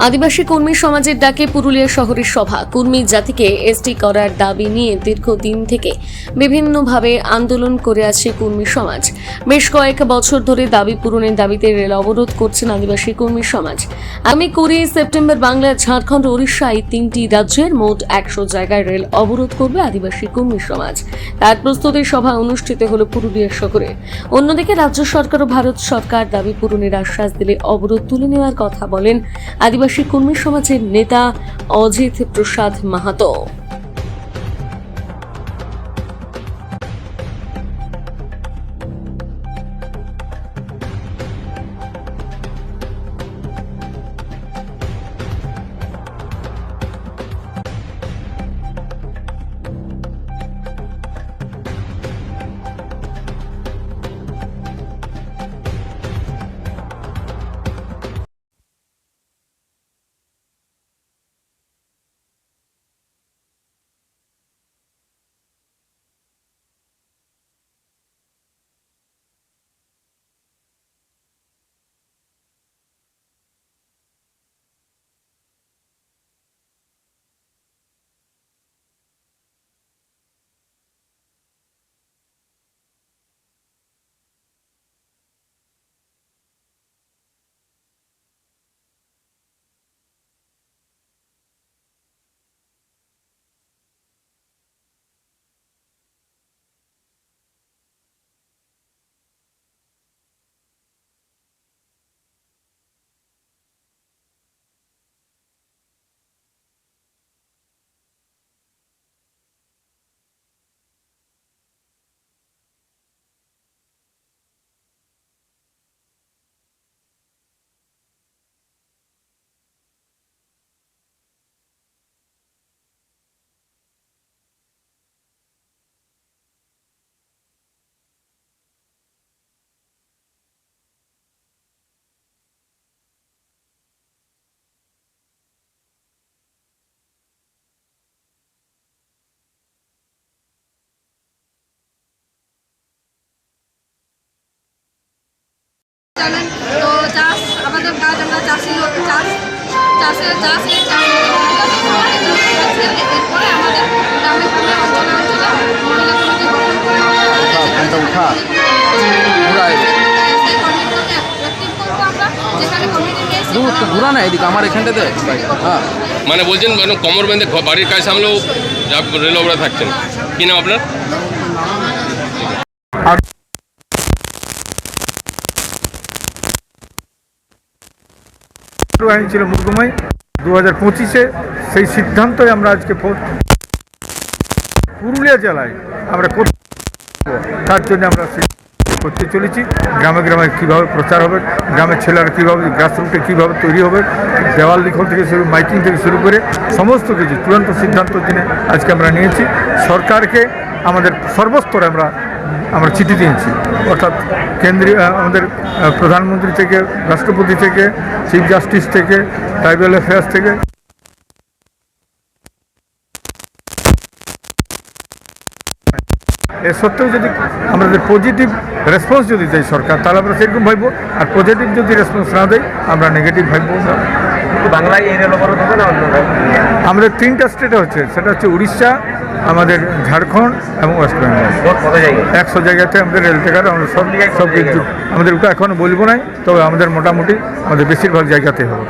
আদিবাসী কর্মী সমাজের ডাকে পুরুলিয়া শহরের সভা। কর্মী জাতিকে এসটি করার দাবি নিয়ে দীর্ঘদিন থেকে বিভিন্নভাবে আন্দোলন করে আছে কর্মী সমাজ। বেশ কয়েক বছর ধরে দাবি পূরণের দাবিতে রেল অবরোধ করছেন আদিবাসী কর্মী সমাজ। আগামী 20 সেপ্টেম্বর বাংলা, ঝাড়খণ্ড, ওড়িশা এই 3টি রাজ্যের মোট 100 জায়গায় রেল অবরোধ করবে আদিবাসী কর্মী সমাজ। তার প্রস্তুতি সভা অনুষ্ঠিত হল পুরুলিয়া শহরে। অন্যদিকে রাজ্য সরকার ও ভারত সরকার দাবি পূরণের আশ্বাস দিলে অবরোধ তুলে নেওয়ার কথা বলেন আদিবাসী কর্মী সমাজের নেতা অজিত প্রসাদ মাহাতো। জানেন তো চাষ আমাদের কাজ, আমরা চাষি লোক, এরপরে আমাদের গ্রামে গ্রামে অঞ্চলে অঞ্চলে মহিলা কমিটি গঠন করে সেই কমিটিকে অ্যাক্টিভ করবো আমরা, যেখানে কমিটি নিয়ে ঘুরা না এদিকে আমার এখানটাতে মানে বলছেন মানে কোমর বেঁধে বাড়ির কাজ সামলেও রেল অবরোধ থাকছেন। কি নাম আপনার? আইন ছিল মুর্গমাই 2025-এ, সেই সিদ্ধান্তই আমরা আজকে পুরুলিয়া জেলায় আমরা তার জন্য আমরা করতে চলেছি। গ্রামে গ্রামে কীভাবে প্রচার হবে, গ্রামের ছেলেরা কীভাবে গ্রাসরুটে কীভাবে তৈরি হবে, দেওয়াল লিখন থেকে শুরু মাইকিং থেকে শুরু করে সমস্ত কিছু চূড়ান্ত সিদ্ধান্ত দিনে আজকে আমরা নিয়েছি। সরকারকে আমাদের সর্বস্তরে আমরা চিঠি দিয়েছি, অর্থাৎ কেন্দ্রীয় আমাদের প্রধানমন্ত্রী থেকে, রাষ্ট্রপতি থেকে, চিফ জাস্টিস থেকে, ট্রাইবাল অ্যাফেয়ার্স থেকে। এ সত্ত্বেও যদি আমাদের পজিটিভ রেসপন্স যদি দেয় সরকার, তাহলে আমরা সেরকম ভাববো, আর পজিটিভ যদি রেসপন্স না দেয় আমরা নেগেটিভ ভাববো। বাংলায় এই রেল অবরোধ হবে না? আমাদের 3টা স্টেটে হচ্ছে, সেটা হচ্ছে উড়িষ্যা, আমাদের ঝাড়খণ্ড এবং ওয়েস্ট বেঙ্গল। 100 জায়গাতে আমাদের রেল টেকার আমরা সব কিছু আমাদের ওটা এখনও বলবো নাই, তবে আমাদের মোটামুটি আমাদের বেশিরভাগ জায়গাতে হবে।